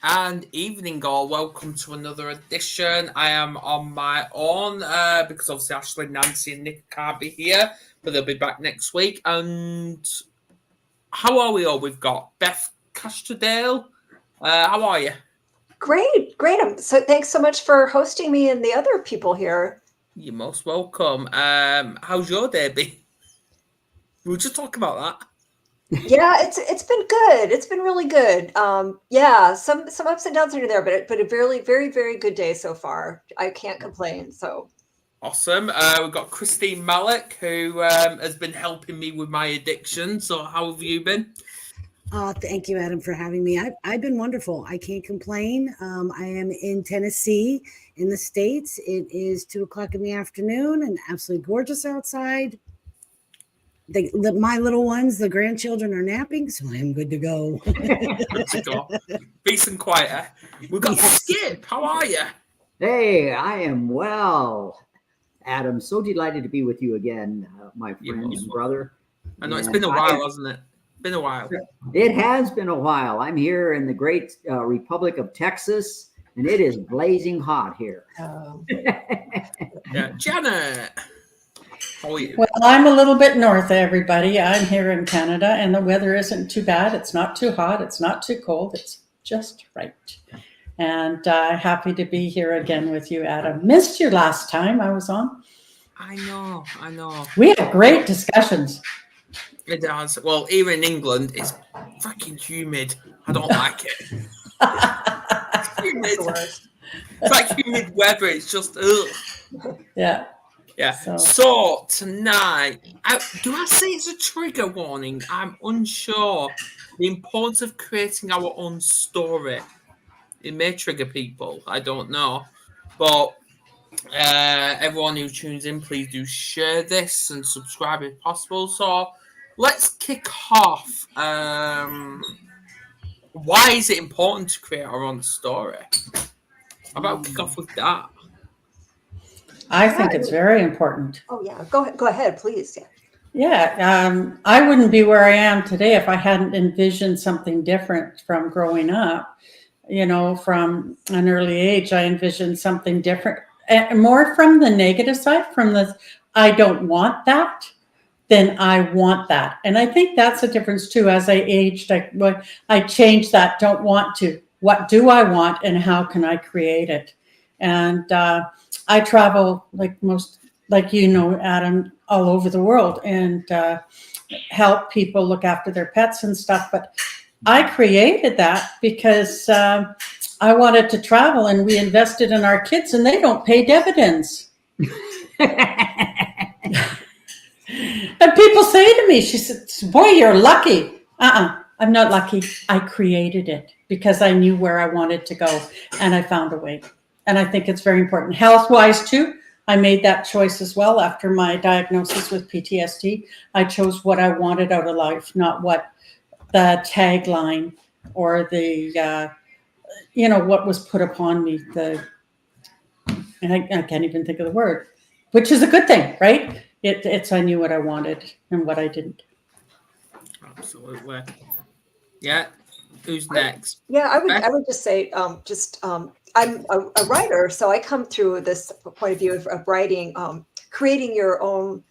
and evening all. Welcome to another edition. I am on my own because obviously Ashley, Nancy, and Nick can't be here, but they'll be back next week. And how are we all? We've got Beth Castrodale. How are you? Great. So thanks so much for hosting me and the other people here. You're most welcome. How's your day been? We'll just talk about that. Yeah, it's been good. It's been really good. Yeah, some ups and downs here and there, but a very, very, very good day so far. I can't complain. So Awesome. We've got Christine Malek, who has been helping me with my addiction. So how have you been? Oh, thank you, Adam, for having me. I've been wonderful. I can't complain. I am in Tennessee, in the States. It is 2:00 in the afternoon and absolutely gorgeous outside. My little ones, the grandchildren, are napping, so I'm good to go. Good to go. Peace and quiet. We've got Skip. How are you? Hey, I am well. Adam, so delighted to be with you again, my friend and brother. I know it's been a while, hasn't it? Been a while. It has been a while. I'm here in the great Republic of Texas, and it is blazing hot here. Yeah, Janet. How are you? Well, I'm a little bit north, everybody. I'm here in Canada, and the weather isn't too bad. It's not too hot. It's not too cold. It's just right. And happy to be here again with you, Adam. Missed you last time I was on. I know. We had great discussions. It does. Well, here in England, it's fucking humid. I don't like it. It's humid. It's like humid weather. It's just, ugh. Yeah. So tonight, do I say it's a trigger warning? I'm unsure. The importance of creating our own story. It may trigger people. I don't know. But everyone who tunes in, please do share this and subscribe if possible. So let's kick off. Why is it important to create our own story? How about kick off with that? I think it's very important. Oh yeah, go ahead, please. Yeah, I wouldn't be where I am today if I hadn't envisioned something different from growing up. You know, from an early age, I envisioned something different, and more from the negative side, from the I don't want that, than I want that. And I think that's a difference too. As I aged, I changed that don't want to. What do I want, and how can I create it? And I travel like you know, Adam, all over the world and help people look after their pets and stuff. But I created that because I wanted to travel, and we invested in our kids, and they don't pay dividends. And people say to me, she said, boy, you're lucky. I'm not lucky. I created it because I knew where I wanted to go, and I found a way. And I think it's very important. Health-wise, too, I made that choice as well after my diagnosis with PTSD. I chose what I wanted out of life, not what the tagline or the, what was put upon me. And I can't even think of the word, which is a good thing, right? It's I knew what I wanted and what I didn't. Absolutely. Yeah. Who's next? I would just say, I'm a writer, so I come through this point of view of writing, creating your own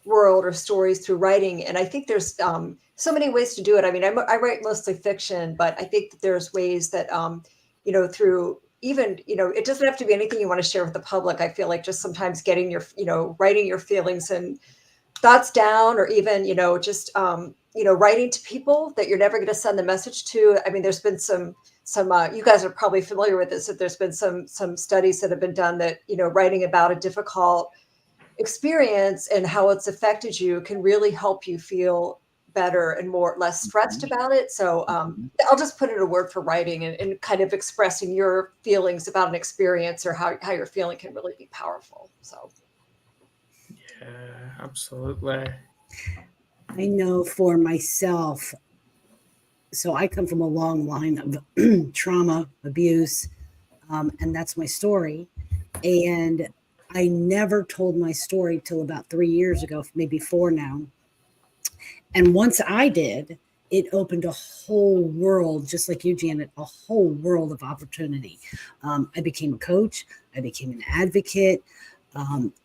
world or stories through writing. And I think there's so many ways to do it. I mean, I write mostly fiction, but I think that there's ways that, through even, it doesn't have to be anything you want to share with the public. I feel like just sometimes getting your, writing your feelings and thoughts down, or even, just, writing to people that you're never going to send the message to. I mean, there's been some you guys are probably familiar with this, that there's been some studies that have been done that, writing about a difficult experience and how it's affected you can really help you feel better and less stressed about it. So I'll just put in a word for writing and kind of expressing your feelings about an experience or how you're feeling can really be powerful. So. Yeah, absolutely. I know for myself, so I come from a long line of trauma, abuse, and that's my story. And I never told my story till about 3 years ago, maybe 4 now. And once I did, it opened a whole world, just like you, Janet, a whole world of opportunity. I became a coach. I became an advocate.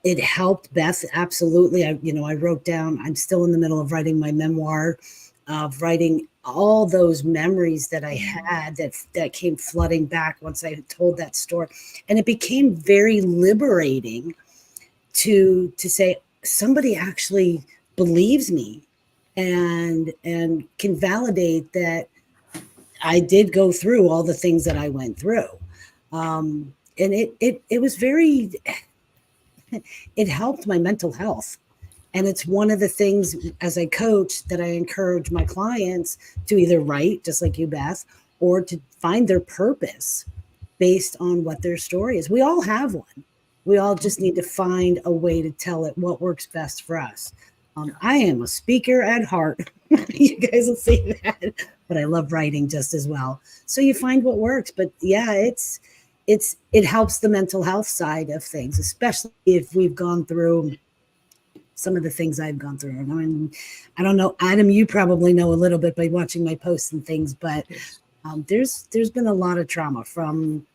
It helped Beth. Absolutely. I wrote down, I'm still in the middle of writing my memoir, of writing all those memories that I had that came flooding back once I told that story. And it became very liberating to say somebody actually believes me and can validate that I did go through all the things that I went through. And it was very, it helped my mental health. And it's one of the things as I coach that I encourage my clients to either write, just like you, Beth, or to find their purpose based on what their story is. We all have one. We all just need to find a way to tell it what works best for us. I am a speaker at heart. You guys will see that, but I love writing just as well. So you find what works. But yeah, it helps the mental health side of things, especially if we've gone through some of the things I've gone through. And I mean, I don't know, Adam, you probably know a little bit by watching my posts and things, but there's been a lot of trauma, from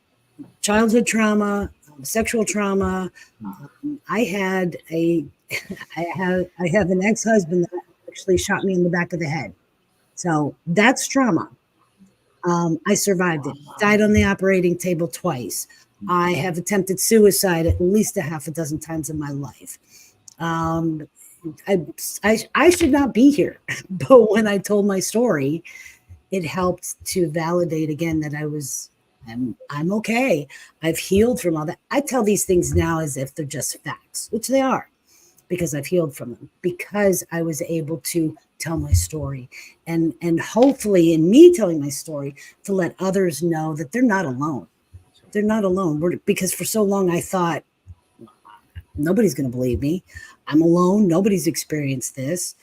childhood trauma, sexual trauma. I have an ex-husband that actually shot me in the back of the head. So that's trauma. I survived it. Died on the operating table twice. I have attempted suicide at least a half a dozen times in my life. I should not be here, but when I told my story, it helped to validate again that I'm okay. I've healed from all that. I tell these things now as if they're just facts, which they are, because I've healed from them, because I was able to tell my story, and hopefully in me telling my story to let others know that they're not alone. They're not alone. Because for so long I thought, nobody's going to believe me. I'm alone. Nobody's experienced this.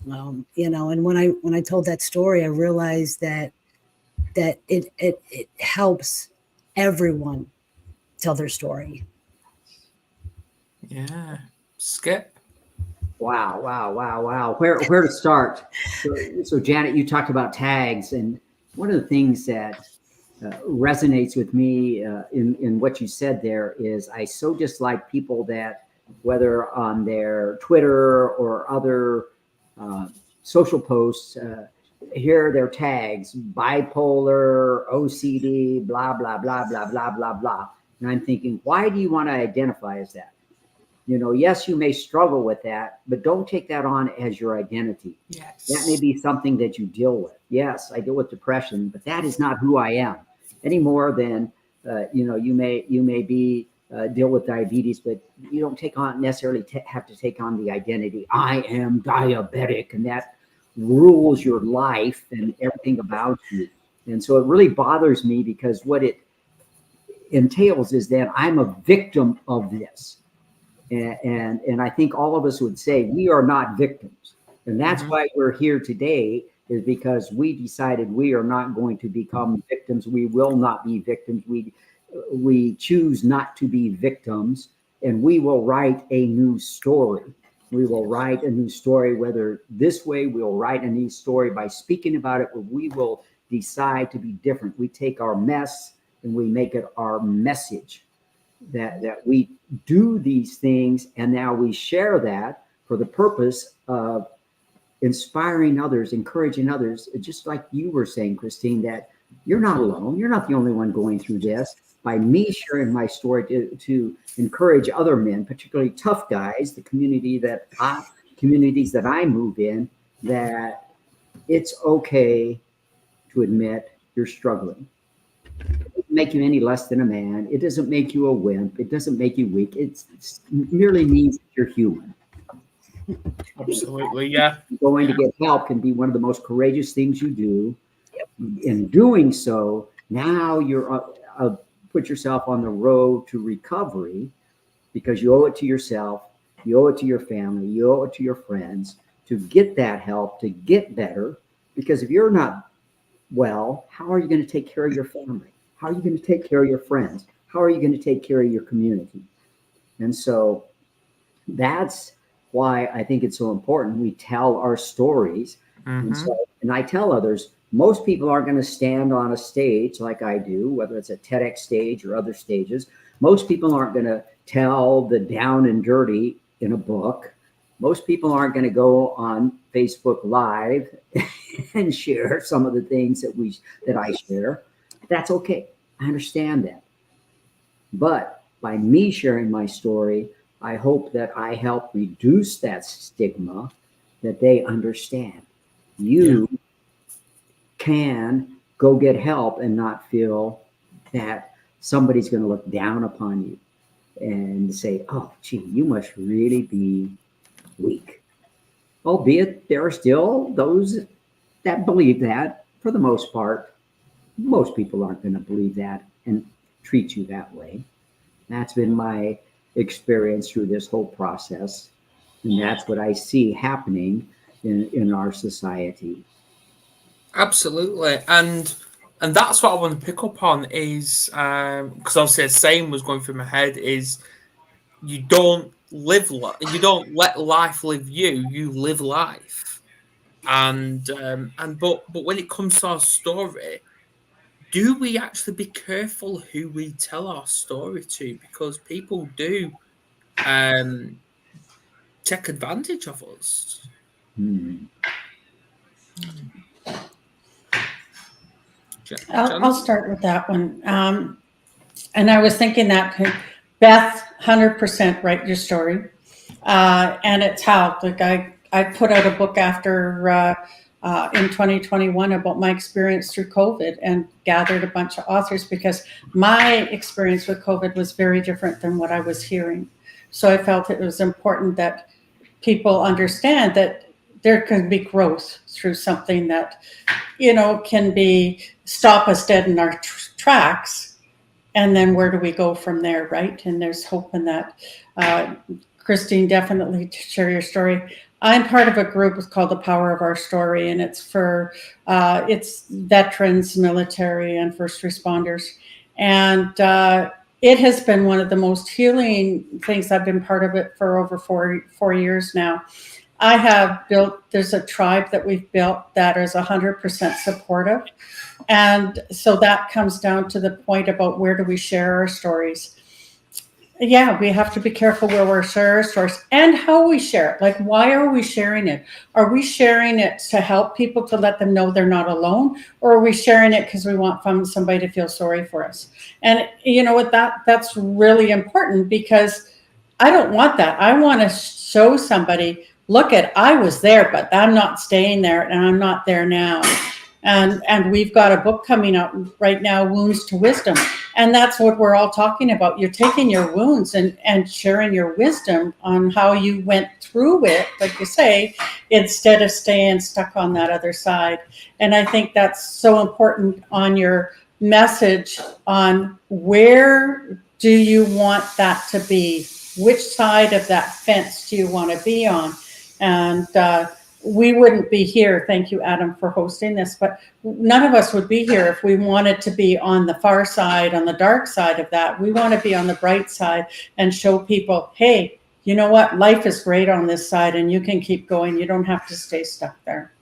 And when I told that story, I realized that it helps everyone tell their story. Yeah. Skip. Wow. Where to start? So Janet, you talked about tags, and one of the things that resonates with me in what you said there is I so dislike people that, whether on their Twitter or other social posts, here are their tags: bipolar, OCD, blah, blah, blah, blah, blah, blah, blah. And I'm thinking, why do you want to identify as that? Yes, you may struggle with that, but don't take that on as your identity. Yes. That may be something that you deal with. Yes, I deal with depression, but that is not who I am any more than, you may be deal with diabetes, but you don't necessarily have to take on the identity. I am diabetic, and that rules your life and everything about you. And so it really bothers me, because what it entails is that I'm a victim of this. And I think all of us would say we are not victims. And that's why we're here today, is because we decided we are not going to become victims. We will not be victims. We choose not to be victims, and we will write a new story. We will write a new story, whether this way we'll write a new story by speaking about it, or we will decide to be different. We take our mess and we make it our message. That we do these things, and now we share that for the purpose of inspiring others, encouraging others, just like you were saying, Christine, that you're not alone. You're not the only one going through this. By me sharing my story to encourage other men, particularly tough guys, the communities that I move in, that it's okay to admit you're struggling. It doesn't make you any less than a man. It doesn't make you a wimp. It doesn't make you weak. It merely means that you're human. Absolutely, yeah. Going to get help can be one of the most courageous things you do. In doing so, now you're put yourself on the road to recovery, because you owe it to yourself, you owe it to your family, you owe it to your friends to get that help, to get better. Because if you're not well, how are you going to take care of your family? How are you going to take care of your friends? How are you going to take care of your community? And so that's why I think it's so important we tell our stories. And so And I tell others, most people aren't going to stand on a stage like I do, whether it's a TEDx stage or other stages. Most people aren't going to tell the down and dirty in a book. Most people aren't going to go on Facebook Live and share some of the things that I share. That's okay. I understand that. But by me sharing my story, I hope that I help reduce that stigma, that they understand. You can go get help and not feel that somebody's going to look down upon you and say, oh, gee, you must really be weak. Albeit there are still those that believe that. For the most part, most people aren't going to believe that and treat you that way. That's been my experience through this whole process. And that's what I see happening in our society. Absolutely. And that's what I want to pick up on is, because obviously the same was going through my head, is you don't let life live you, you live life. But when it comes to our story, do we actually be careful who we tell our story to? Because people do take advantage of us. I'll start with that one. And I was thinking that, Beth, 100% write your story. And it's helped. Like I put out a book after in 2021 about my experience through COVID and gathered a bunch of authors because my experience with COVID was very different than what I was hearing. So I felt it was important that people understand that there can be growth through something that, can stop us dead in our tracks. And then where do we go from there, right? And there's hope in that. Christine, definitely share your story. I'm part of a group called The Power of Our Story, and it's for it's veterans, military, and first responders. And it has been one of the most healing things. I've been part of it for over four years now. I have there's a tribe that we've built that is 100% supportive. And so that comes down to the point about where do we share our stories. Yeah, we have to be careful where we're sharing our stories and how we share it. Like, why are we sharing it? Are we sharing it to help people, to let them know they're not alone? Or are we sharing it because we want somebody to feel sorry for us? And you know what, that's really important, because I don't want that. I want to show somebody, look I was there, but I'm not staying there, and I'm not there now. And we've got a book coming out right now, Wounds to Wisdom. And that's what we're all talking about. You're taking your wounds and sharing your wisdom on how you went through it, like you say, instead of staying stuck on that other side. And I think that's so important on your message on where do you want that to be? Which side of that fence do you want to be on? And we wouldn't be here. Thank you, Adam, for hosting this. But none of us would be here if we wanted to be on the far side, on the dark side of that. We want to be on the bright side and show people, hey, you know what? Life is great on this side, and you can keep going. You don't have to stay stuck there.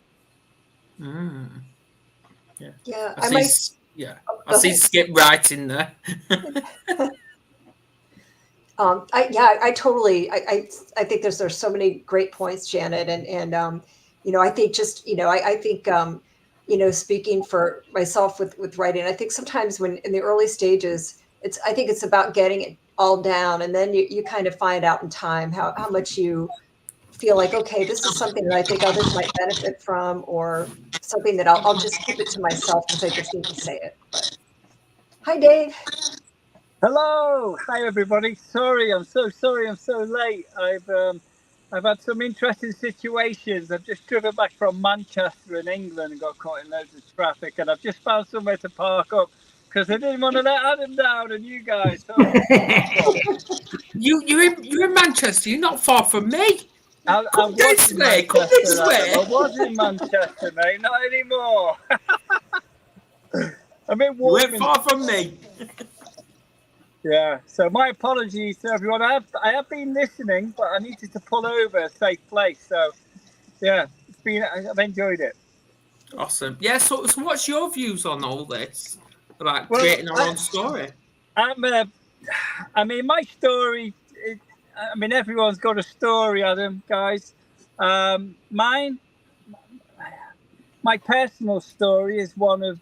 Yeah. I see Skip right in there. I totally. I think there's so many great points, Janet, and I think I think speaking for myself with writing, I think sometimes when in the early stages, I think it's about getting it all down, and then you kind of find out in time how much you feel like, okay, this is something that I think others might benefit from, or something that I'll just keep it to myself because I just need to say it. But, hi, Dave. Hello, hi everybody. Sorry, I'm so late. I've had some interesting situations. I've just driven back from Manchester in England and got caught in loads of traffic, and I've just found somewhere to park up because I didn't want to let Adam down and you guys. So You're in Manchester. You're not far from me. Come this way. I was in Manchester, mate. Not anymore. I'm in You ain't far from me. Yeah, so my apologies to everyone. I have been listening, but I needed to pull over a safe place. So, yeah, I've enjoyed it. Awesome. Yeah. So what's your views on all this about Well, creating our own story? I mean, my story. I mean, everyone's got a story, Adam, guys. Mine, my personal story is one of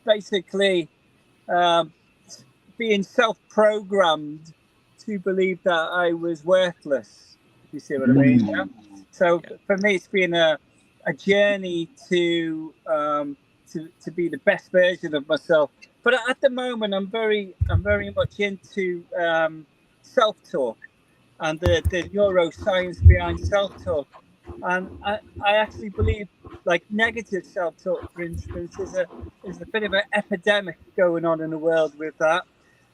basically um, being self-programmed to believe that I was worthless. You see what I mean? Yeah? So for me, it's been a journey to be the best version of myself. But at the moment, I'm very much into self-talk and the neuroscience behind self-talk. And I actually believe, like, negative self-talk, for instance, is a bit of an epidemic going on in the world with that,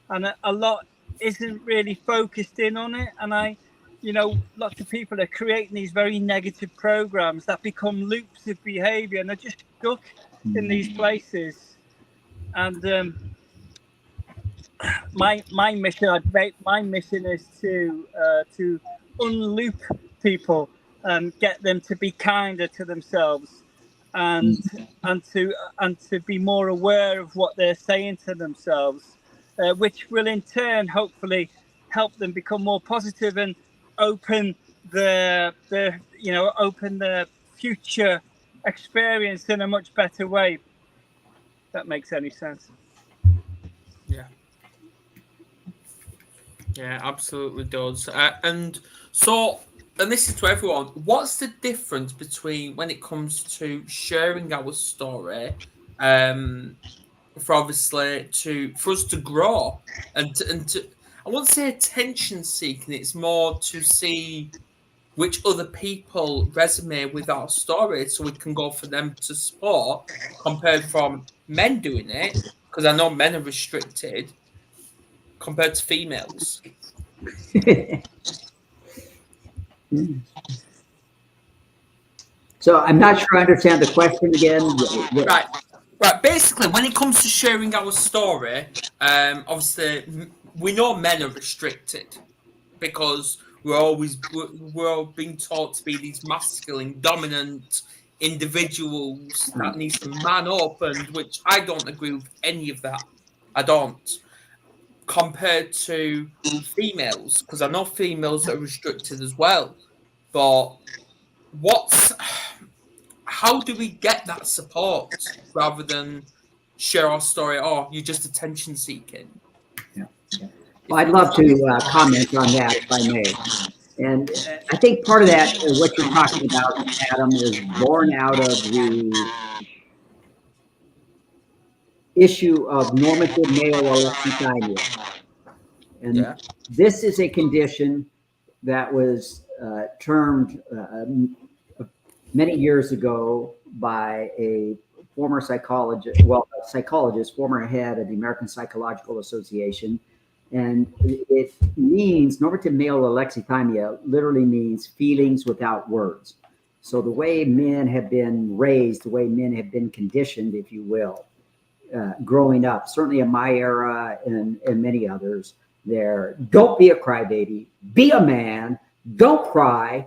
and a lot isn't really focused in on it. And lots of people are creating these very negative programs that become loops of behavior, and they're just stuck in these places. And my mission is to unloop people and get them to be kinder to themselves, and to be more aware of what they're saying to themselves, which will in turn hopefully help them become more positive and open open the future experience in a much better way. If that makes any sense. Yeah. Yeah, absolutely does. And this is to everyone. What's the difference between when it comes to sharing our story, for obviously for us to grow and to I won't say attention seeking. It's more to see which other people resonate with our story, so we can go for them to support, compared from men doing it, because I know men are restricted compared to females. So I'm not sure I understand the question again. Right. Basically, when it comes to sharing our story, obviously we know men are restricted because we're all being taught to be these masculine, dominant individuals that needs to man up, and which I don't agree with any of that. I don't. Compared to females, because I know females are restricted as well, but how do we get that support rather than share our story? Oh, you're just attention seeking. Yeah. Well, I'd love to comment on that if I may. And I think part of that, what you're talking about, Adam, is born out of the issue of normative male alexithymia. And this is a condition that was termed many years ago by a former psychologist, former head of the American Psychological Association. And it means, normative male alexithymia literally means feelings without words. So the way men have been raised, the way men have been conditioned, if you will, growing up, certainly in my era and many others, don't be a crybaby, be a man, don't cry.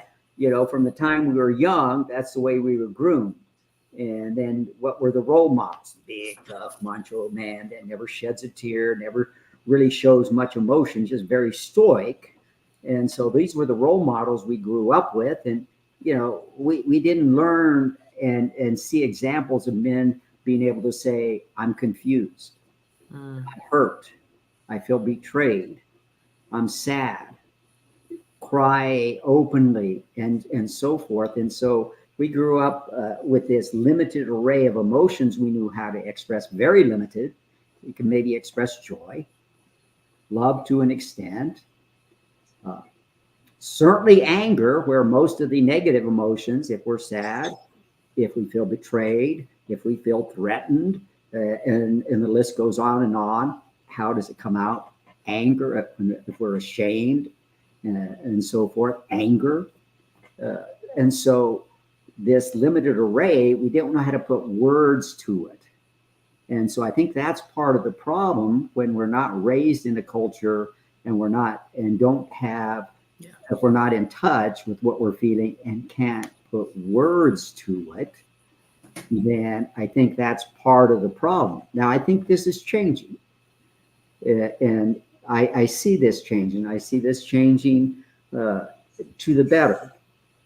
From the time we were young, that's the way we were groomed. And then what were the role models? Big, tough, macho man that never sheds a tear, never really shows much emotion, just very stoic. And so these were the role models we grew up with. And, we didn't learn and see examples of men being able to say, I'm confused, I'm hurt, I feel betrayed, I'm sad, cry openly, and so forth. And so we grew up with this limited array of emotions we knew how to express, very limited. We can maybe express joy, love to an extent, certainly anger, where most of the negative emotions, if we're sad, if we feel betrayed, if we feel threatened, and the list goes on and on. How does it come out? Anger, if we're ashamed, and so forth, anger. And so this limited array, we don't know how to put words to it. And so I think that's part of the problem when we're not raised in a culture and if we're not in touch with what we're feeling and can't put words to it. then I think that's part of the problem. Now, I think this is changing. And I see this changing. I see this changing to the better.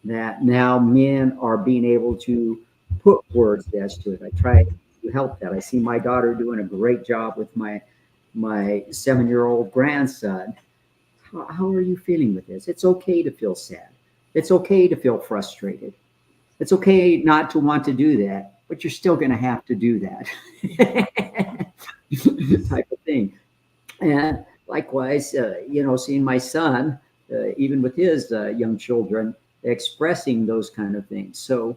That now men are being able to put words to it. I try to help that. I see my daughter doing a great job with my 7-year-old grandson. How are you feeling with this? It's okay to feel sad. It's okay to feel frustrated. It's okay not to want to do that, but you're still going to have to do that type of thing. And likewise, seeing my son, even with his young children, expressing those kind of things. So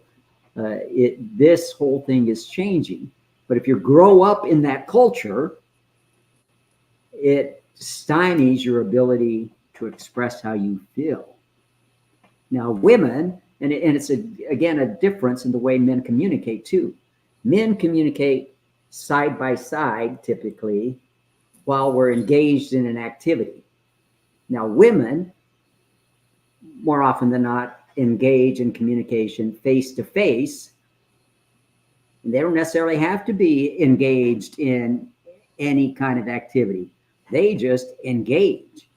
this whole thing is changing. But if you grow up in that culture, it stymies your ability to express how you feel. Now, women, and it's again a difference in the way men communicate too. Men communicate side by side typically while we're engaged in an activity. Now, women, more often than not, engage in communication face to face. They don't necessarily have to be engaged in any kind of activity. They just engage.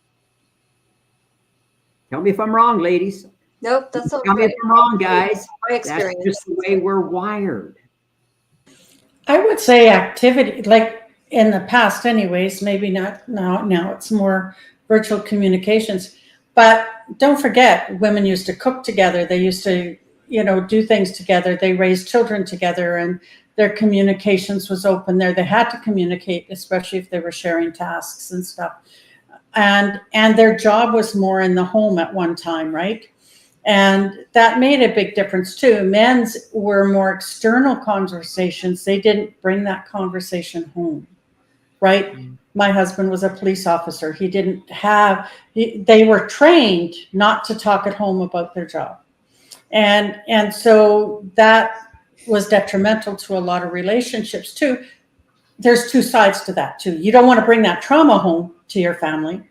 Tell me if I'm wrong, ladies. Nope, that's okay. Tell me if I'm wrong, guys. My experience. That's just the way we're wired. I would say activity, like in the past anyways, maybe not now it's more virtual communications. But don't forget, women used to cook together. They used to, do things together. They raised children together, and their communications was open there. They had to communicate, especially if they were sharing tasks and stuff. And their job was more in the home at one time, right? And that made a big difference too. Men's were more external conversations. They didn't bring that conversation home, right? My husband was a police officer. He didn't have, they were trained not to talk at home about their job. And so that was detrimental to a lot of relationships too. There's two sides to that too. You don't want to bring that trauma home to your family,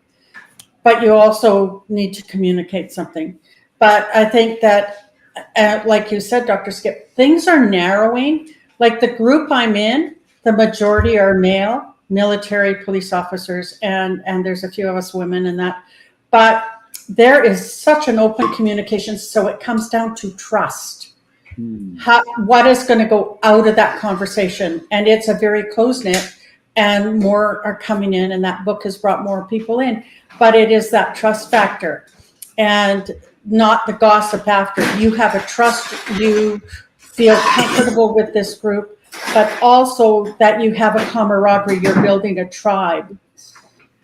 but you also need to communicate something. But I think that, like you said, Dr. Skip, things are narrowing. Like the group I'm in, the majority are male, military police officers, and there's a few of us women in that. But there is such an open communication, so it comes down to trust. What is going to go out of that conversation? And it's a very close-knit, and more are coming in, and that book has brought more people in. But it is that trust factor, and not the gossip after. You have a trust, you feel comfortable with this group, but also that you have a camaraderie, you're building a tribe.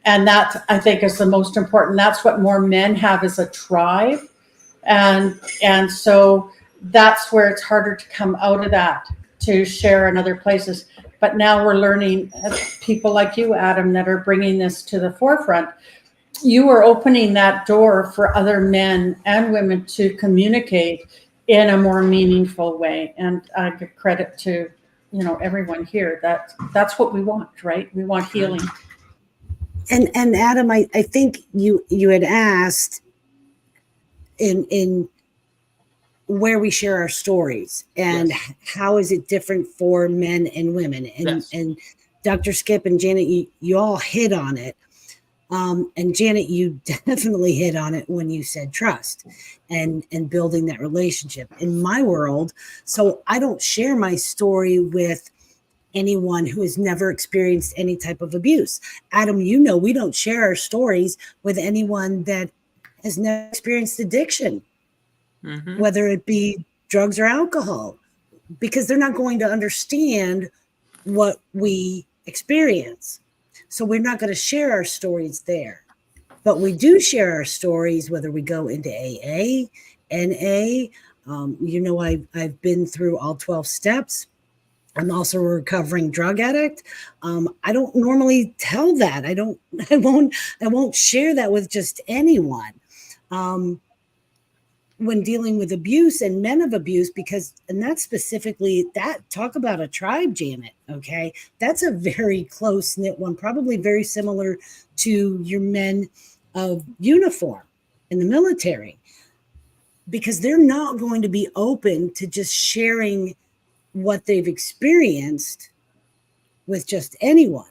And that, I think, is the most important. That's what more men have, is a tribe. And so that's where it's harder to come out of that, to share in other places. But now we're learning, people like you, Adam, that are bringing this to the forefront. You are opening that door for other men and women to communicate in a more meaningful way. And I give credit to, everyone here. That's what we want, right? We want healing. And Adam, I think you had asked in where we share our stories and how is it different for men and women. And Dr. Skip and Janet, you all hit on it. And Janet, you definitely hit on it when you said trust and building that relationship. In my world, so I don't share my story with anyone who has never experienced any type of abuse. Adam, we don't share our stories with anyone that has never experienced addiction, whether it be drugs or alcohol, because they're not going to understand what we experience. So we're not going to share our stories there, but we do share our stories, whether we go into AA, NA. I've been through all 12 steps. I'm also a recovering drug addict. I don't normally tell that. I won't share that with just anyone. When dealing with abuse and men of abuse, and that's specifically that, talk about a tribe, Janet. Okay. That's a very close knit one, probably very similar to your men of uniform in the military, because they're not going to be open to just sharing what they've experienced with just anyone.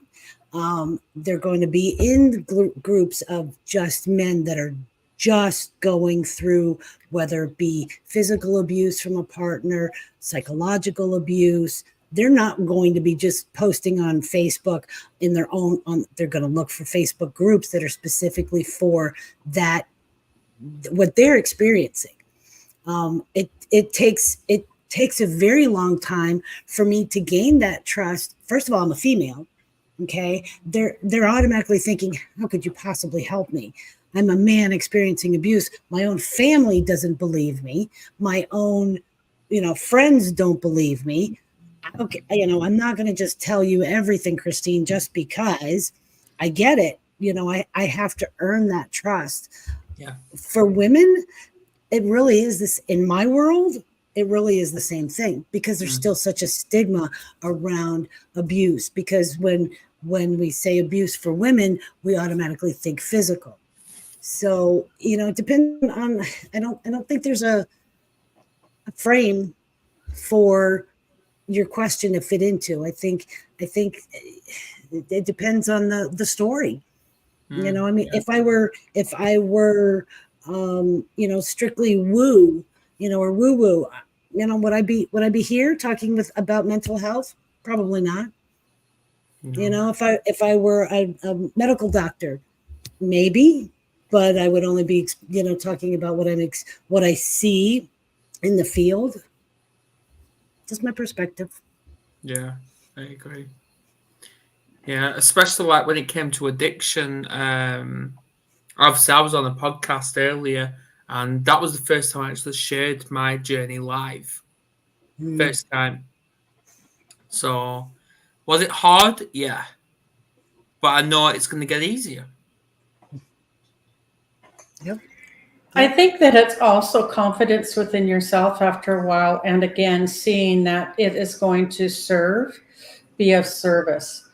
They're going to be in groups of just men that are just going through, whether it be physical abuse from a partner, psychological abuse. They're not going to be just posting on Facebook in their own, they're going to look for Facebook groups that are specifically for that, what they're experiencing. It takes a very long time for me to gain that trust. First of all, I'm a female. Okay. They're automatically thinking, how could you possibly help me? I'm a man experiencing abuse. My own family doesn't believe me. My own, friends don't believe me. Okay. I'm not going to just tell you everything, Christine, just because. I get it. I have to earn that trust. Yeah. For women, it really is this, in my world, it really is the same thing, because there's still such a stigma around abuse, because when we say abuse for women, we automatically think physical. So, it depends on, I don't think there's a frame for your question to fit into. I think it depends on the story. If I were strictly woo, or woo woo, would I be here talking about mental health? Probably not. No. If I were a medical doctor, maybe, but I would only be, talking about what I see in the field. Just my perspective. Yeah, I agree. Yeah, especially like when it came to addiction. Obviously, I was on a podcast earlier, and that was the first time I actually shared my journey live. First time. So, was it hard? Yeah. But I know it's going to get easier. Yep. I think that it's also confidence within yourself after a while. And again, seeing that it is going to be of service.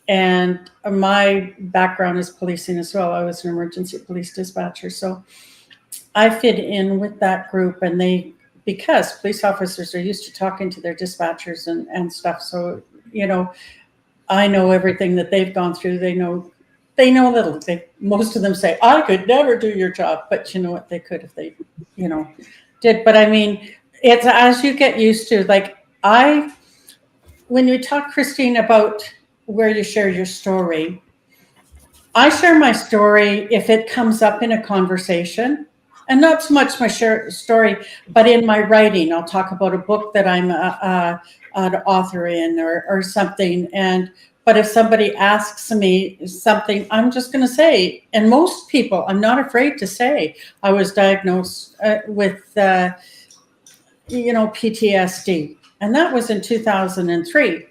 And my background is policing as well. I was an emergency police dispatcher. So I fit in with that group, and because police officers are used to talking to their dispatchers and stuff. So, I know everything that they've gone through. They know a little. Most of them say, I could never do your job, but you know what? They could if they, did. But I mean, it's as you get used to, when you talk, Christine, about where you share your story, I share my story if it comes up in a conversation, and not so much my story, but in my writing. I'll talk about a book that I'm an author in or something. But if somebody asks me something, I'm just going to say, and most people, I'm not afraid to say, I was diagnosed with, PTSD. And that was in 2003.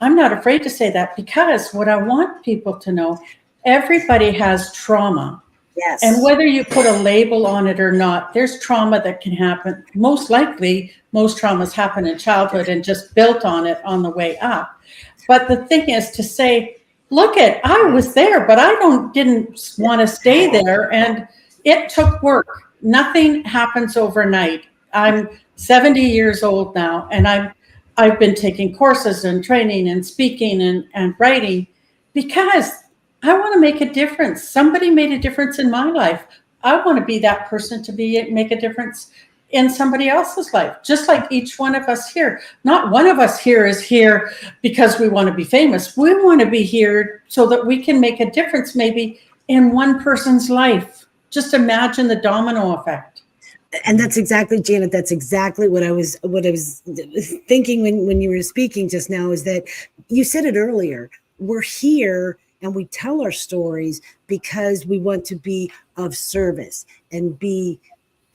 I'm not afraid to say that, because what I want people to know, everybody has trauma. Yes. And whether you put a label on it or not, there's trauma that can happen. Most likely, most traumas happen in childhood and just built on it on the way up. But the thing is to say, I was there, but I didn't want to stay there. And it took work. Nothing happens overnight. I'm 70 years old now, and I've been taking courses and training and speaking and writing, because I want to make a difference. Somebody made a difference in my life. I want to be that person to make a difference in somebody else's life, just like each one of us here. Not one of us here is here because we want to be famous. We want to be here so that we can make a difference maybe in one person's life. Just imagine the domino effect. And that's exactly, Janet, that's exactly what I was thinking when you were speaking just now, is that you said it earlier. We're here and we tell our stories because we want to be of service and be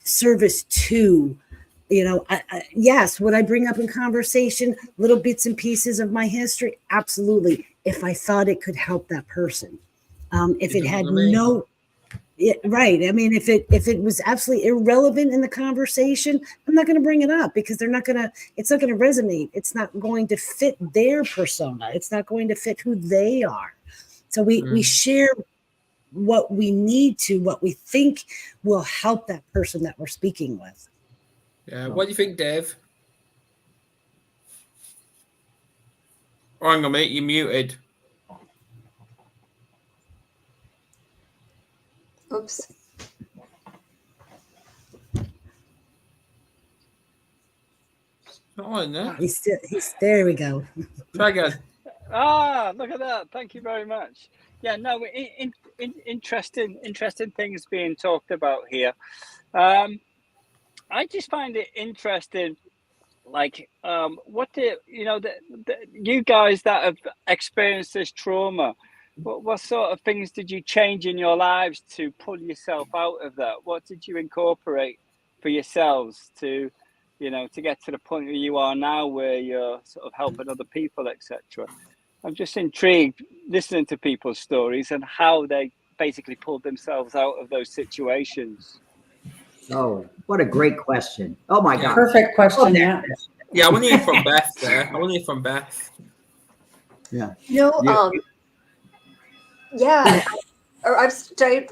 service to, yes, would I bring up in conversation little bits and pieces of my history? Absolutely. If I thought it could help that person. If it had right. I mean, if it was absolutely irrelevant in the conversation, I'm not going to bring it up, because it's not going to resonate. It's not going to fit their persona. It's not going to fit who they are. So we share what we need to, what we think will help that person that we're speaking with. Yeah. What do you think, Dave? Oh, hang on, mate. You're muted. Oops. Oh, isn't it? He's there we go. Try again. Look at that. Thank you very much. Yeah, no, interesting things being talked about here. I just find it interesting, like, what do you guys that have experienced this trauma, what sort of things did you change in your lives to pull yourself out of that? What did you incorporate for yourselves to, to get to the point where you are now, where you're sort of helping other people, etc.? I'm just intrigued listening to people's stories and how they basically pulled themselves out of those situations. Oh, what a great question. Oh my God. Perfect question. Yeah. Yeah, I want to hear from Beth there. I want to hear from Beth. Yeah. Yeah. Or I've studied,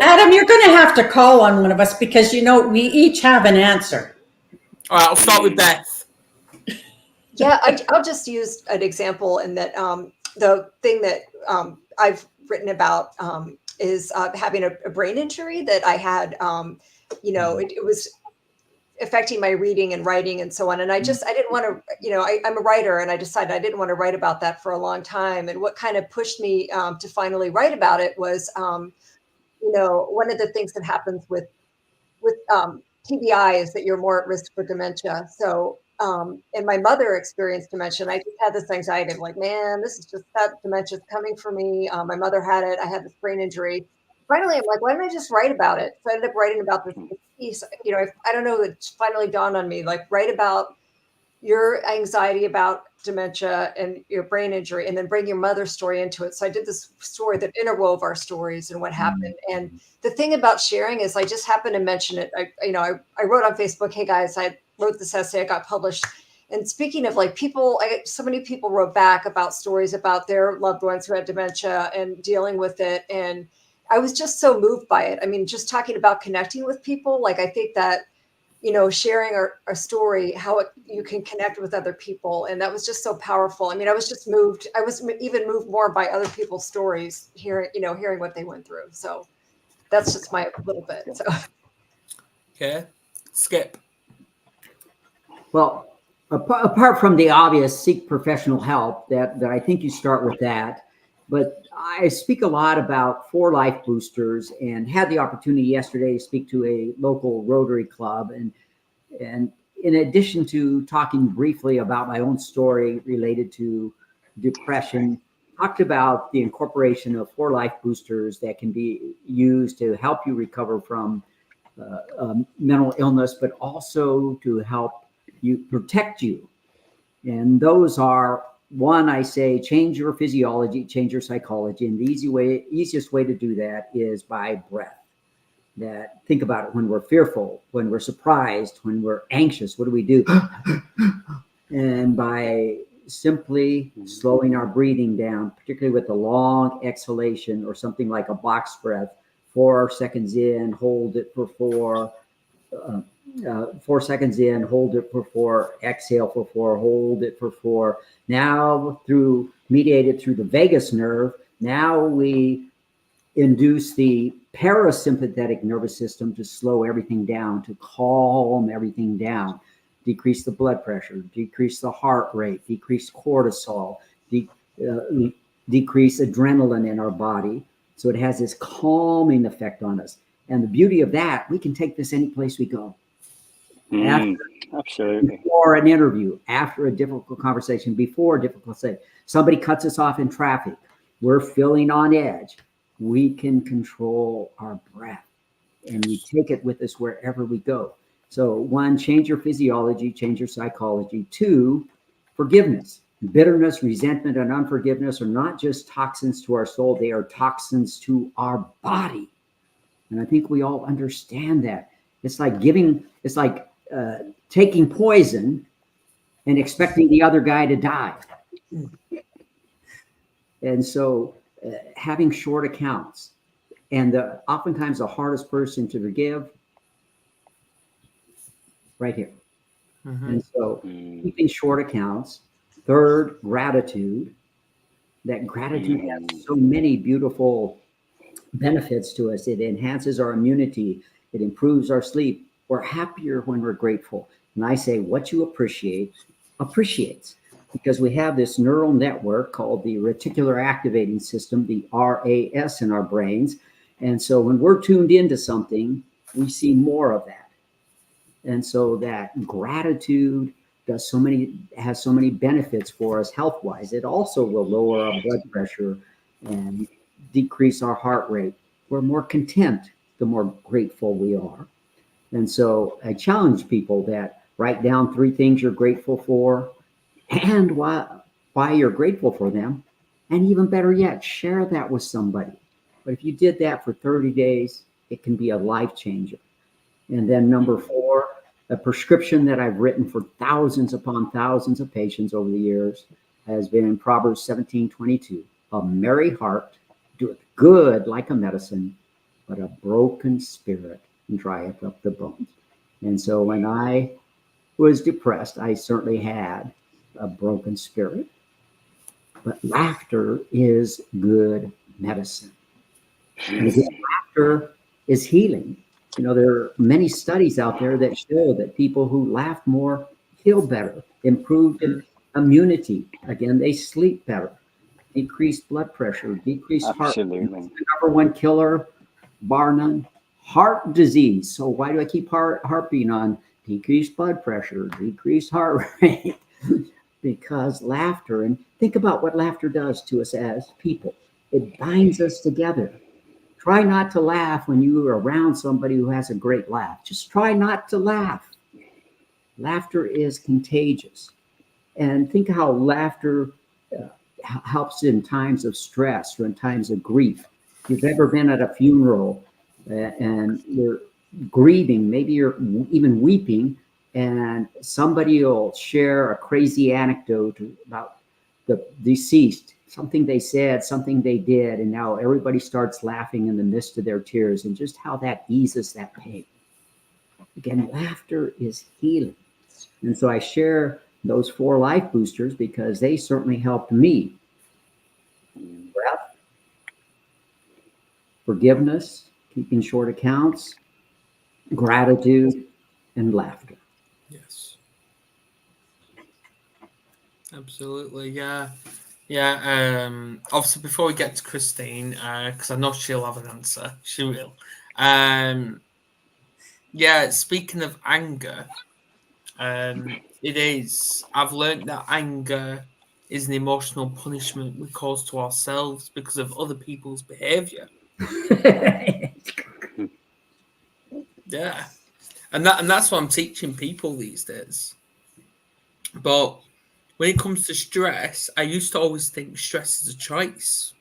Adam, you're going to have to call on one of us because, we each have an answer. All right, I'll start with Beth. Yeah, I'll just use an example in that the thing that I've written about is having a brain injury that I had. It was affecting my reading and writing and so on. And I didn't want to, I'm a writer, and I decided I didn't want to write about that for a long time. And what kind of pushed me to finally write about it was, one of the things that happens with TBI is that you're more at risk for dementia. So, and my mother experienced dementia, and I just had this anxiety of like, man, this is just that dementia's coming for me. My mother had it. I had this brain injury. Finally, I'm like, why don't I just write about it? So I ended up writing about this piece. I don't know, it finally dawned on me, like, write about your anxiety about dementia and your brain injury, and then bring your mother's story into it. So I did this story that interwove our stories and what happened. And the thing about sharing is I just happened to mention it. I wrote on Facebook, hey guys, I wrote this essay, it got published. And speaking of like people, so many people wrote back about stories about their loved ones who had dementia and dealing with it. And I was just so moved by it. I mean, just talking about connecting with people, like I think that, sharing our story, how you can connect with other people. And that was just so powerful. I mean, I was just moved. I was even moved more by other people's stories, hearing what they went through. So that's just my little bit. So. Okay. Skip. Well, apart from the obvious, seek professional help, that I think you start with that. But I speak a lot about 4 Life boosters, and had the opportunity yesterday to speak to a local Rotary Club. And in addition to talking briefly about my own story related to depression, talked about the incorporation of 4 Life boosters that can be used to help you recover from mental illness, but also to help you protect you. And those are, one, I say, change your physiology, change your psychology. And the easiest way to do that is by breath. That, think about it, when we're fearful, when we're surprised, when we're anxious, what do we do? And by simply slowing our breathing down, particularly with a long exhalation or something like a box breath, 4 seconds in, hold it for 4, 4 seconds in, hold it for 4, exhale for 4, hold it for 4. Now, mediated through the vagus nerve, now we induce the parasympathetic nervous system to slow everything down, to calm everything down, decrease the blood pressure, decrease the heart rate, decrease cortisol, decrease adrenaline in our body. So it has this calming effect on us. And the beauty of that, we can take this any place we go. Absolutely. Before an interview, after a difficult conversation, before a difficult say, somebody cuts us off in traffic, we're feeling on edge. We can control our breath, and we take it with us wherever we go. So 1, change your physiology, change your psychology. 2, forgiveness. Bitterness, resentment, and unforgiveness are not just toxins to our soul, they are toxins to our body. And I think we all understand that. It's like taking poison and expecting the other guy to die. And so having short accounts, and oftentimes the hardest person to forgive, right here. And so keeping short accounts. Third, gratitude. That gratitude has so many beautiful benefits to us. It enhances our immunity. It improves our sleep. We're happier when we're grateful. And I say, what you appreciate appreciates, because we have this neural network called the reticular activating system, the RAS, in our brains. And so when we're tuned into something, we see more of that. And so that gratitude has so many benefits for us health-wise. It also will lower our blood pressure and decrease our heart rate. We're more content the more grateful we are. And so I challenge people that write down 3 things you're grateful for and why you're grateful for them. And even better yet, share that with somebody. But if you did that for 30 days, it can be a life changer. And then number 4, a prescription that I've written for thousands upon thousands of patients over the years has been in Proverbs 17:22. A merry heart doeth good like a medicine, but a broken spirit drieth up the bones. And so when I was depressed, I certainly had a broken spirit. But laughter is good medicine. And laughter is healing. You know, there are many studies out there that show that people who laugh more feel better, improved immunity. Again, they sleep better, decreased blood pressure, decreased heart rate. The number 1 killer, bar none, heart disease. So why do I keep harping on decreased blood pressure, decreased heart rate? Because laughter, and think about what laughter does to us as people. It binds us together. Try not to laugh when you are around somebody who has a great laugh. Just try not to laugh. Laughter is contagious. And think how laughter helps in times of stress or in times of grief. If you've ever been at a funeral and you're grieving, maybe you're even weeping, and somebody will share a crazy anecdote about the deceased, something they said, something they did, and now everybody starts laughing in the midst of their tears, and just how that eases that pain. Again, laughter is healing. And so I share those 4 life boosters because they certainly helped me. Breath, forgiveness, keeping short accounts, gratitude, and laughter. Yes. Absolutely. Yeah. Yeah. Obviously, before we get to Christine, because I know she'll have an answer. She will. Yeah. Speaking of anger, it is. I've learned that anger is an emotional punishment we cause to ourselves because of other people's behavior. Yeah. And that's what I'm teaching people these days. But when it comes to stress, I used to always think stress is a choice.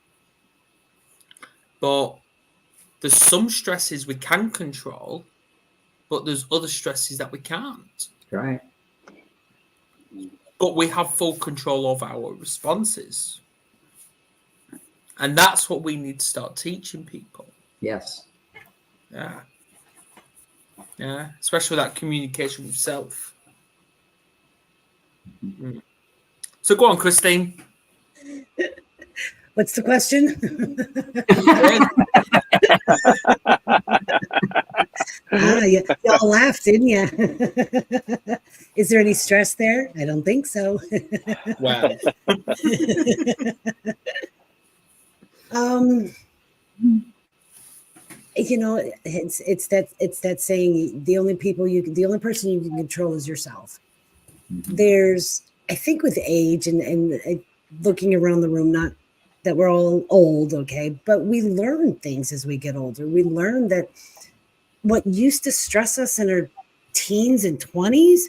But there's some stresses we can control, but there's other stresses that we can't. Right. But we have full control of our responses. And that's what we need to start teaching people. Yes. Yeah. Yeah. Especially that communication with self. Mm. So go on, Christine. What's the question? Y'all laughed, didn't you? Is there any stress there? I don't think so. Wow. You know, it's that saying, the only person you can control is yourself. There's, I think, with age and looking around the room, not that we're all old, okay, but we learn things as we get older. We learn that what used to stress us in our teens and 20s,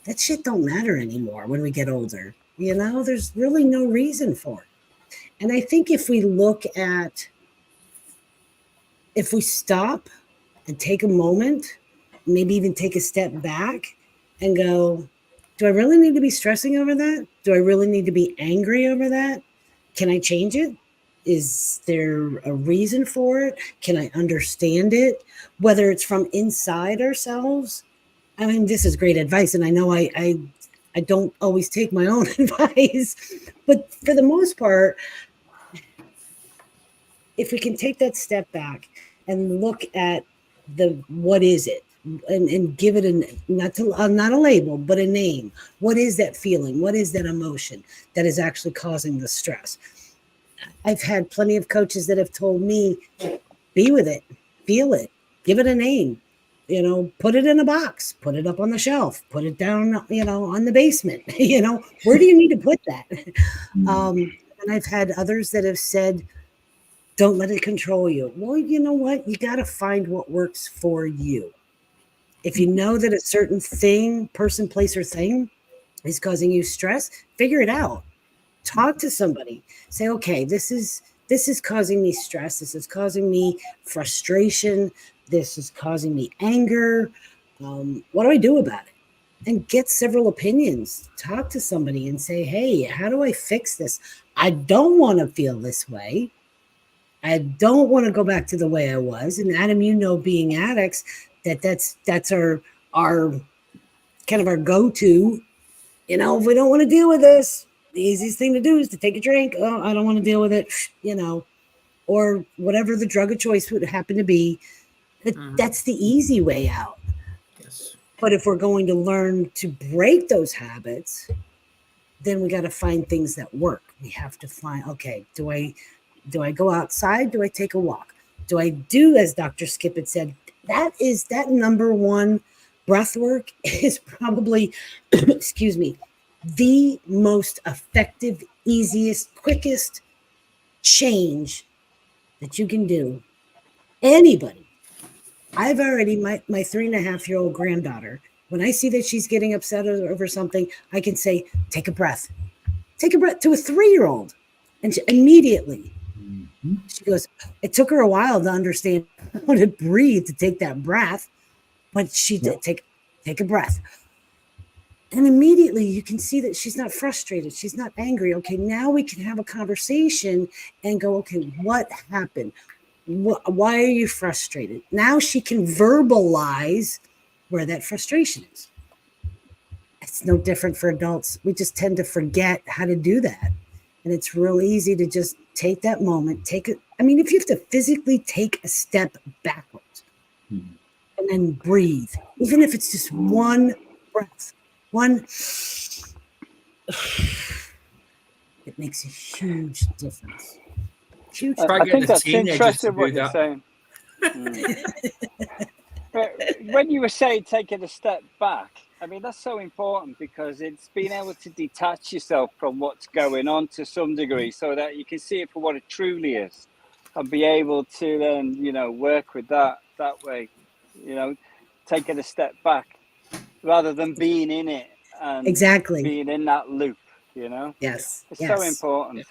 that shit don't matter anymore when we get older. You know, there's really no reason for it. And I think if we stop and take a moment, maybe even take a step back and go, do I really need to be stressing over that? Do I really need to be angry over that? Can I change it? Is there a reason for it? Can I understand it? Whether it's from inside ourselves I mean, this is great advice, and I know I don't always take my own advice, but for the most part, if we can take that step back and look at what is it, and give it not a label, but a name. What is that feeling? What is that emotion that is actually causing the stress? I've had plenty of coaches that have told me, be with it, feel it, give it a name, put it in a box, put it up on the shelf, put it down, on the basement, where do you need to put that? And I've had others that have said, don't let it control you. Well, you know what? You got to find what works for you. If you know that a certain thing, person, place, or thing is causing you stress, figure it out. Talk to somebody. Say, okay, this is causing me stress. This is causing me frustration. This is causing me anger. What do I do about it? And get several opinions. Talk to somebody and say, hey, how do I fix this? I don't want to feel this way. I don't want to go back to the way I was. And Adam, being addicts, that's our kind of our go-to. If we don't want to deal with this, the easiest thing to do is to take a drink. Oh, I don't want to deal with it, or whatever the drug of choice would happen to be. That's the easy way out. Yes. But if we're going to learn to break those habits, then we got to find things that work. We have to find, okay, do I go outside? Do I take a walk? Do I do, as Dr. Skip had said, that number one, breath work is probably, excuse me, the most effective, easiest, quickest change that you can do. Anybody. I've already, my 3.5-year-old granddaughter, when I see that she's getting upset over something, I can say, take a breath. Take a breath to a 3-year-old. And immediately, she goes, it took her a while to understand how to breathe, to take that breath, but she did take a breath. And immediately you can see that she's not frustrated. She's not angry. Okay, now we can have a conversation and go, okay, what happened? Why are you frustrated? Now she can verbalize where that frustration is. It's no different for adults. We just tend to forget how to do that. And it's real easy to just take that moment, if you have to physically take a step backwards and then breathe, even if it's just one breath, it makes a huge difference. Huge. I think that's interesting what you're saying. When you were saying taking a step back, that's so important because it's being able to detach yourself from what's going on to some degree so that you can see it for what it truly is and be able to then, work with that way, taking a step back rather than being in it and exactly being in that loop, Yes. It's so important.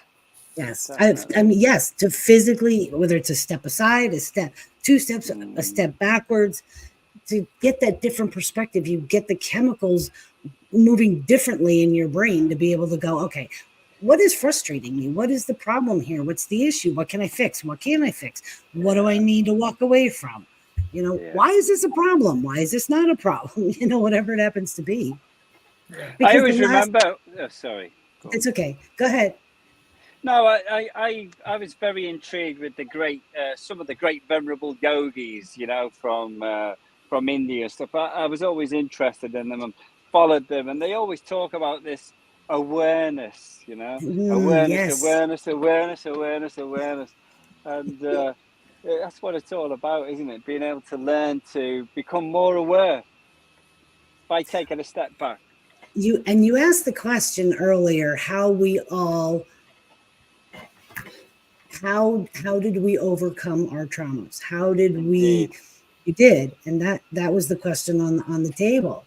Yes. Yes, to physically, whether it's a step aside, a step, 2 steps, a step backwards, to get that different perspective, you get the chemicals moving differently in your brain to be able to go, okay, what is frustrating me? What is the problem here? What's the issue? What can I fix? What can't I fix? What do I need to walk away from? Why is this a problem? Why is this not a problem? Whatever it happens to be. I always remember, sorry. It's okay. Go ahead. No, I was very intrigued with some of the great venerable yogis, from India and stuff. I was always interested in them and followed them, and they always talk about this awareness, Yes. awareness, and that's what it's all about, isn't it? Being able to learn to become more aware by taking a step back. You asked the question earlier, how did we overcome our traumas? How did we? You did, and that was the question on the table.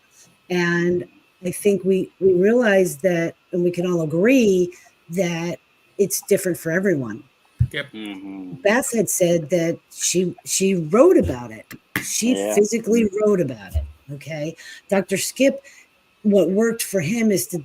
And I think we realized that, and we can all agree that it's different for everyone. Yep. Beth had said that she wrote about it. She physically wrote about it. Okay, Dr. Skip, what worked for him is to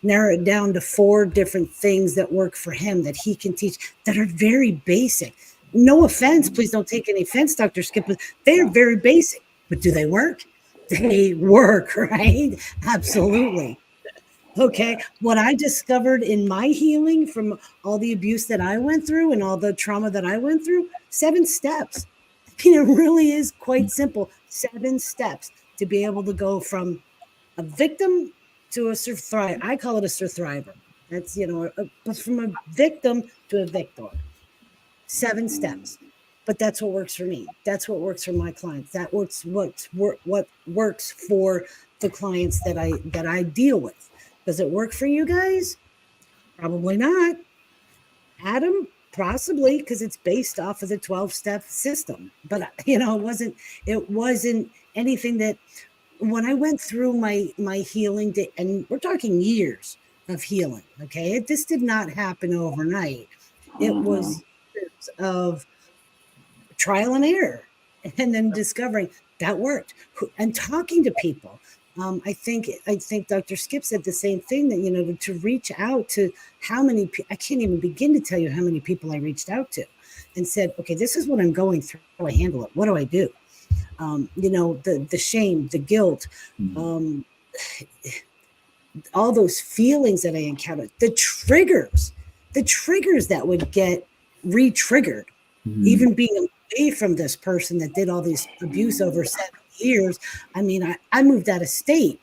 narrow it down to 4 different things that work for him that he can teach that are very basic. No offense, please don't take any offense, Dr. Skip, but they are very basic. But do they work? they work, right? Absolutely. Okay. What I discovered in my healing from all the abuse that I went through and all the trauma that I went through, 7 steps. I mean, it really is quite simple. 7 steps to be able to go from a victim to a survivor. I call it a survivor. That's, but from a victim to a victor. 7 steps. But that's what works for me. That's what works for my clients. That works what works for the clients that I deal with. Does it work for you guys? Probably not. Adam, possibly, because it's based off of the 12-step system. But it wasn't anything that when I went through my healing, and we're talking years of healing. Okay, this did not happen overnight. It was years of trial and error, and then discovering that worked, and talking to people. I think Dr. Skip said the same thing, that, to reach out to how many people, I can't even begin to tell you how many people I reached out to and said, okay, this is what I'm going through. How do I handle it? What do I do? The shame, the guilt, all those feelings that I encountered, the triggers that would get re-triggered, even being away from this person that did all this abuse over 7 years. I mean, I moved out of state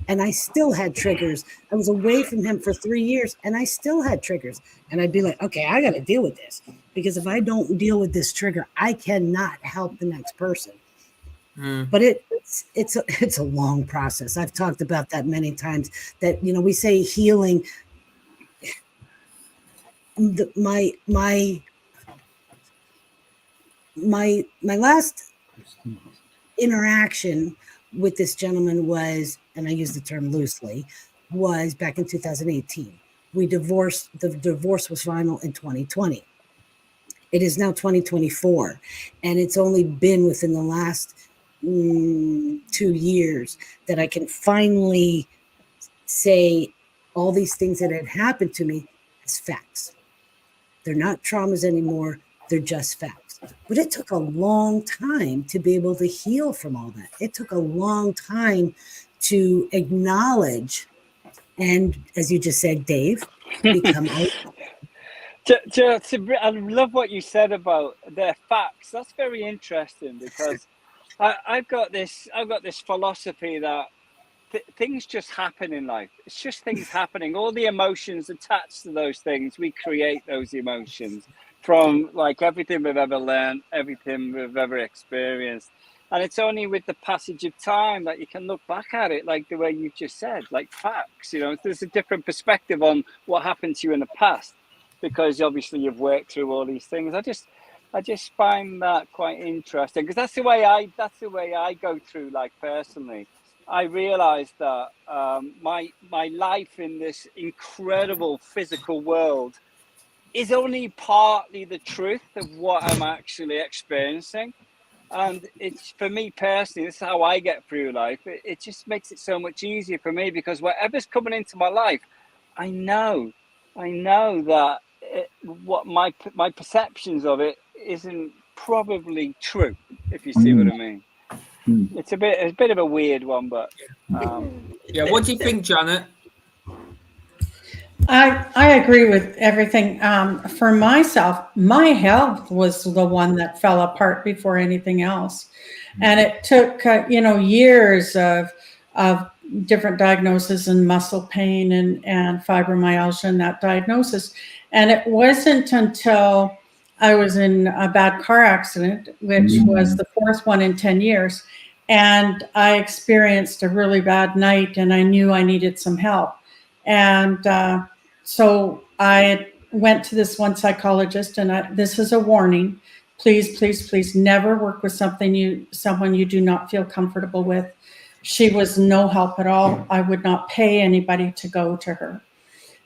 and I still had triggers. I was away from him for 3 years and I still had triggers. And I'd be like, okay, I got to deal with this, because if I don't deal with this trigger, I cannot help the next person. But it's a long process. I've talked about that many times, that, we say healing. My last interaction with this gentleman was, and I use the term loosely, was back in 2018. We divorced. The divorce was final in 2020. It is now 2024, and it's only been within the last 2 years that I can finally say all these things that had happened to me as facts. They're not traumas anymore. They're just facts. But it took a long time to be able to heal from all that. It took a long time to acknowledge, and as you just said, Dave, become I love what you said about their facts. That's very interesting, because I've got this philosophy that things just happen in life. It's just things happening. All the emotions attached to those things, we create those emotions from, like, everything we've ever learned, everything we've ever experienced. And it's only with the passage of time that you can look back at it, like the way you just said, like facts. There's a different perspective on what happened to you in the past, because obviously you've worked through all these things. I just find that quite interesting, because that's the way I go through life personally. I realized that my life in this incredible physical world is only partly the truth of what I'm actually experiencing. And it's, for me personally, this is how I get through life. It just makes it so much easier for me, because whatever's coming into my life, I know that what my perceptions of it isn't probably true, if you see what I mean. It's a bit of a weird one, but yeah. What do you think, Janet? I agree with everything. For myself, my health was the one that fell apart before anything else, and it took years of different diagnoses and muscle pain and fibromyalgia and that diagnosis. And it wasn't until I was in a bad car accident, which was the 4th one in 10 years, and I experienced a really bad night, and I knew I needed some help. And so I went to this one psychologist, and this is a warning. Please, please, please never work with someone you do not feel comfortable with. She was no help at all. I would not pay anybody to go to her.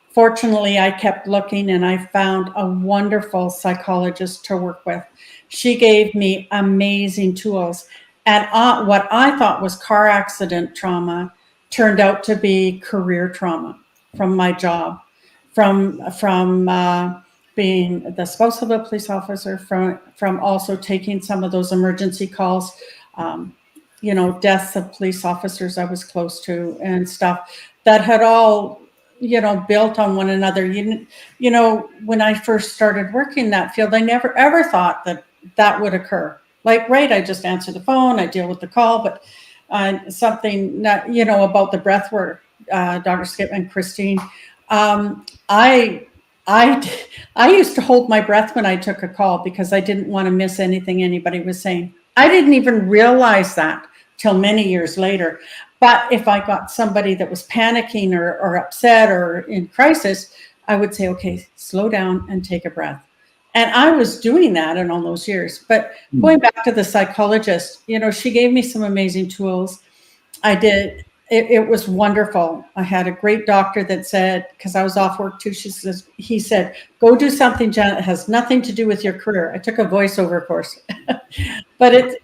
Fortunately, I kept looking, and I found a wonderful psychologist to work with. She gave me amazing tools. And what I thought was car accident trauma turned out to be career trauma from my job, from being the spouse of a police officer, from also taking some of those emergency calls, deaths of police officers I was close to and stuff that had all, built on one another. When I first started working in that field, I never ever thought that would occur. Like, right, I just answer the phone, I deal with the call, but something that, about the breath work, Dr. Skip and Christine, I used to hold my breath when I took a call because I didn't want to miss anything anybody was saying. I didn't even realize that till many years later. But if I got somebody that was panicking or upset or in crisis, I would say, okay, slow down and take a breath. And I was doing that in all those years. But going back to the psychologist, she gave me some amazing tools. I did. It was wonderful. I had a great doctor that said, because I was off work too, he said, go do something, Janet, that has nothing to do with your career. I took a voiceover course. But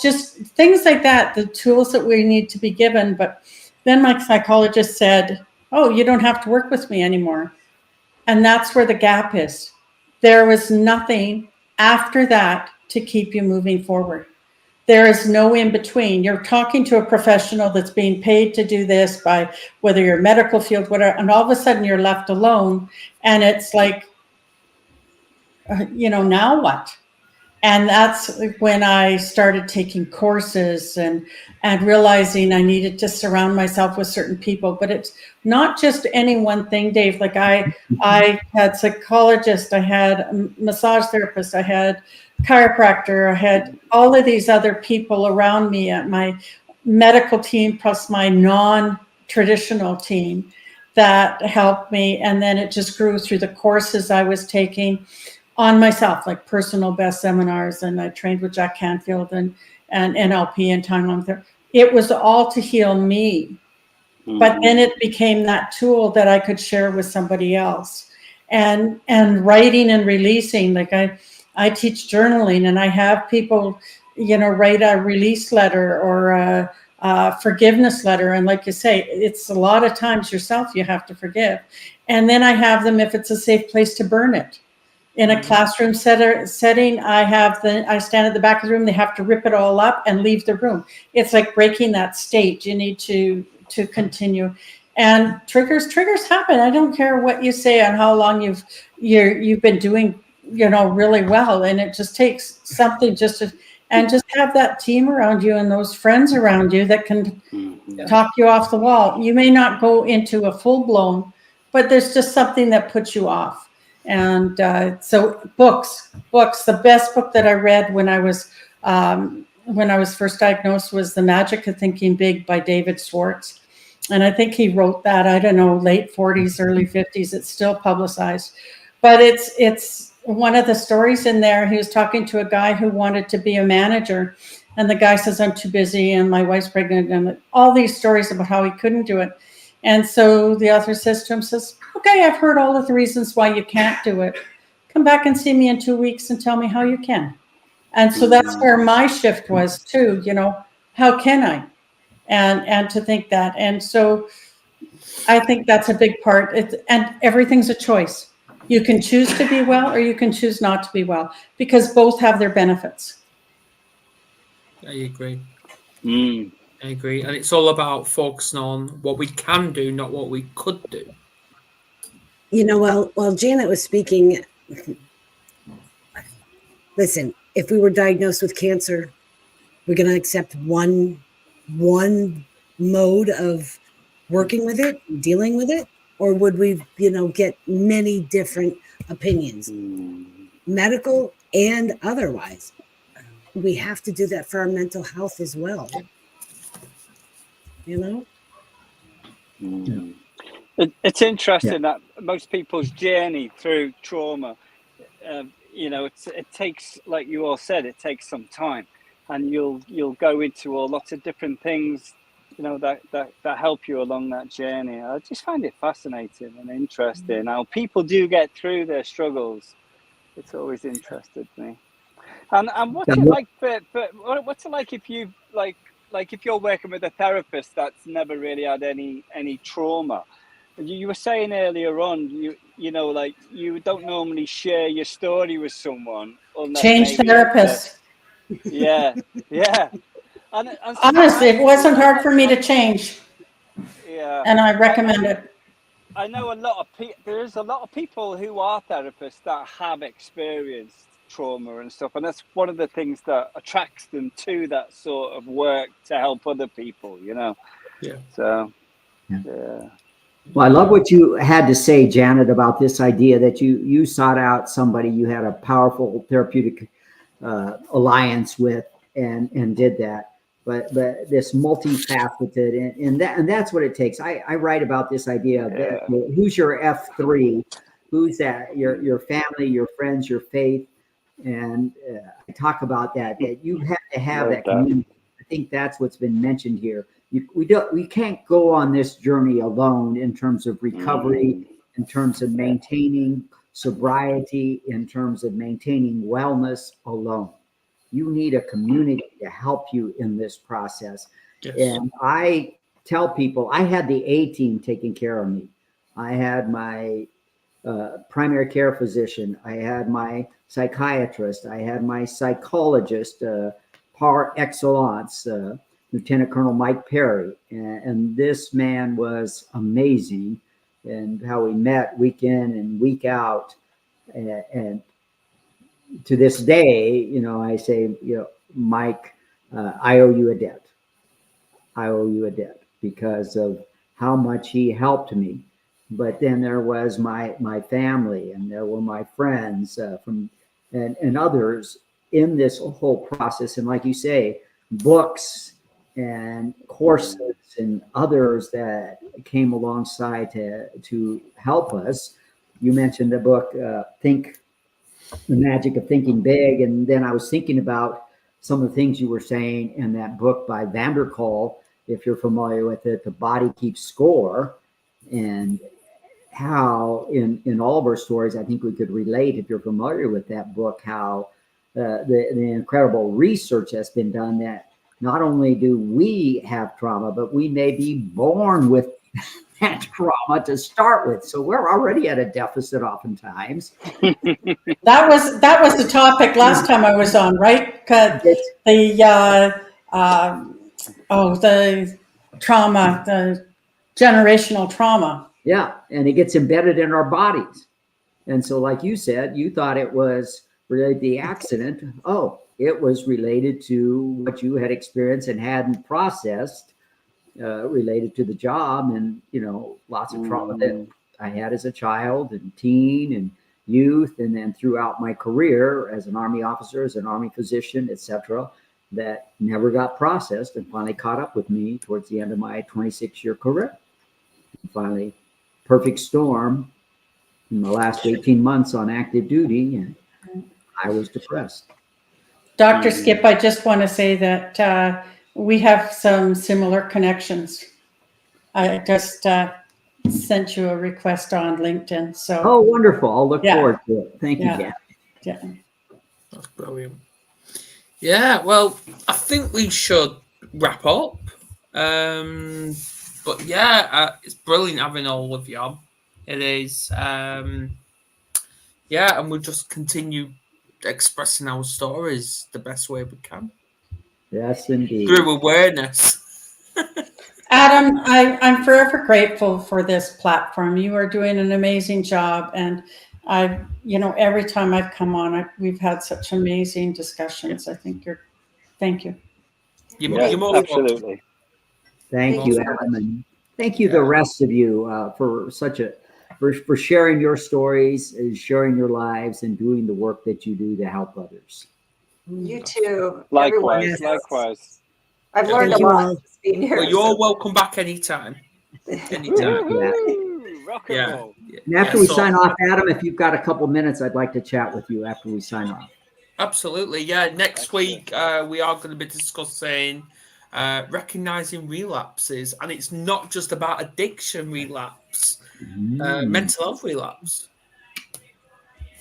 just things like that, the tools that we need to be given. But then my psychologist said, oh, you don't have to work with me anymore. And that's where the gap is. There was nothing after that to keep you moving forward. There is no in between. You're talking to a professional that's being paid to do this by whether you're medical field, whatever, and all of a sudden you're left alone. And it's like, now what? And that's when I started taking courses and realizing I needed to surround myself with certain people. But it's not just any one thing, Dave. Like I had psychologists, I had a massage therapist, I had chiropractor, I had all of these other people around me at my medical team plus my non-traditional team that helped me. And then it just grew through the courses I was taking on myself, like personal best seminars, and I trained with Jack Canfield and NLP and time therapy. It was all to heal me. But then it became that tool that I could share with somebody else. And writing and releasing, like I teach journaling, and I have people, write a release letter or a forgiveness letter. And like you say, it's a lot of times yourself you have to forgive. And then I have them, if it's a safe place, to burn it. In a classroom setting, I stand at the back of the room. They have to rip it all up and leave the room. It's like breaking that state. You need to continue. And triggers happen. I don't care what you say on how long you've been doing, really well. And it just takes something just have that team around you and those friends around you that can talk you off the wall. You may not go into a full blown, but there's just something that puts you off. And so books, the best book that I read when I was first diagnosed was The Magic of Thinking Big by David Schwartz. And I think he wrote that, I don't know, late 40s, early 50s. It's still publicized. But it's one of the stories in there. He was talking to a guy who wanted to be a manager. And the guy says, I'm too busy and my wife's pregnant. And all these stories about how he couldn't do it. And so the author says to him, okay, I've heard all of the reasons why you can't do it. Come back and see me in 2 weeks and tell me how you can. And so that's where my shift was too, how can I? And to think that. And so I think that's a big part. And everything's a choice. You can choose to be well or you can choose not to be well, because both have their benefits. I agree. I agree. And it's all about focusing on what we can do, not what we could do. While Janet was speaking, listen, if we were diagnosed with cancer, we're going to accept one mode of working with it, dealing with it, or would we, get many different opinions, medical and otherwise? We have to do that for our mental health as well. It's interesting that most people's journey through trauma, it takes, like you all said, it takes some time, and you'll go into a lot of different things, that help you along that journey. I just find it fascinating and interesting how people do get through their struggles. It's always interested me. And what's it like what's it like if you like if you're working with a therapist that's never really had any trauma? You were saying earlier on, you don't normally share your story with someone. Change therapist. Yeah. And Honestly, it wasn't hard for me to change, Yeah. and I recommend it. I know a lot of there's a lot of people who are therapists that have experienced trauma and stuff, and that's one of the things that attracts them to that sort of work to help other people, you know. Yeah. So yeah. Well, I love what you had to say, Janet, about this idea that you sought out somebody you had a powerful therapeutic alliance with and did that. But this multifaceted and that's what it takes. I write about this idea of who's your F3, who's that your family, your friends, your faith, and I talk about that you have to have that community. I think that's what's been mentioned here. We can't go on this journey alone in terms of recovery, in terms of maintaining sobriety, in terms of maintaining wellness alone. You need a community to help you in this process. Yes. And I tell people, I had the A team taking care of me. I had my primary care physician. I had my psychiatrist. I had my psychologist, par excellence, Lieutenant Colonel Mike Perry. And this man was amazing, and how we met week in and week out. And to this day, you know, I say, you know, Mike, I owe you a debt. I owe you a debt because of how much he helped me. But then there was my family, and there were my friends and others in this whole process. And like you say, books and courses and others that came alongside to help us. You mentioned the book, The Magic of Thinking Big. And then I was thinking about some of the things you were saying in that book by Vanderkol, if you're familiar with it, The Body Keeps Score, and how in all of our stories, I think we could relate, if you're familiar with that book, how the incredible research that's been done that not only do we have trauma, but we may be born with that trauma to start with. So we're already at a deficit oftentimes. That was the topic last time I was on, right? The trauma, the generational trauma. Yeah, and it gets embedded in our bodies. And so, like you said, you thought it was related to the accident. Oh, it was related to what you had experienced and hadn't processed, related to the job, and, you know, lots of trauma that I had as a child and teen and youth, and then throughout my career as an Army officer, as an Army physician, etc., that never got processed and finally caught up with me towards the end of my 26-year career. And finally, perfect storm in the last 18 months on active duty, and I was depressed. Dr. Skip, I just want to say that we have some similar connections. I just sent you a request on LinkedIn. So. Oh, wonderful. I'll look forward to it. Thank you, Jan. Yeah. That's brilliant. Yeah, well, I think we should wrap up. But yeah, it's brilliant having all of you on. It is. And we'll just continue expressing our stories the best way we can. Yes, indeed. Through awareness. Adam, I'm forever grateful for this platform. You are doing an amazing job, and every time I've come on, we've had such amazing discussions. I think thank you. You're absolutely. Thank you, Adam, and thank you, the rest of you, for for sharing your stories, sharing your lives, and doing the work that you do to help others. You too. Likewise. Likewise. I've learned a lot just being here. Well, you're welcome back anytime. Anytime. Rock and roll. And after we sign off, Adam, if you've got a couple minutes, I'd like to chat with you after we sign off. Absolutely. Yeah. Next week, we are going to be discussing recognizing relapses. And it's not just about addiction relapse, mental health relapse.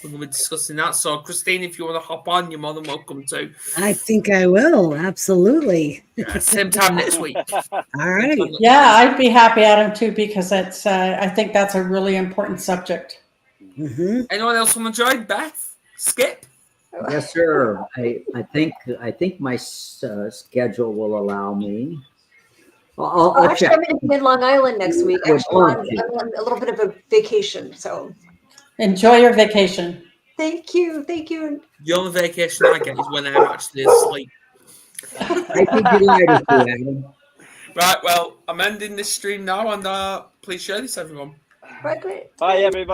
We're going to be discussing that. So, Christine, if you want to hop on, you're more than welcome to. I think I will. Absolutely. Same time next week. All right. Yeah, I'd be happy, Adam, too, because it's. I think that's a really important subject. Anyone else want to join? Beth? Skip? Yes, sir. I think my schedule will allow me. I'll Actually, check. I'm going to be in Long Island next week. I would Actually, love I'm to. on a little bit of a vacation. So Enjoy your vacation. thank you. Thank you. The only vacation I get is when I'm actually asleep. I think you're delighted to, Adam. Right, well, I'm ending this stream now, and please share this, everyone. Right, great. Bye, everybody.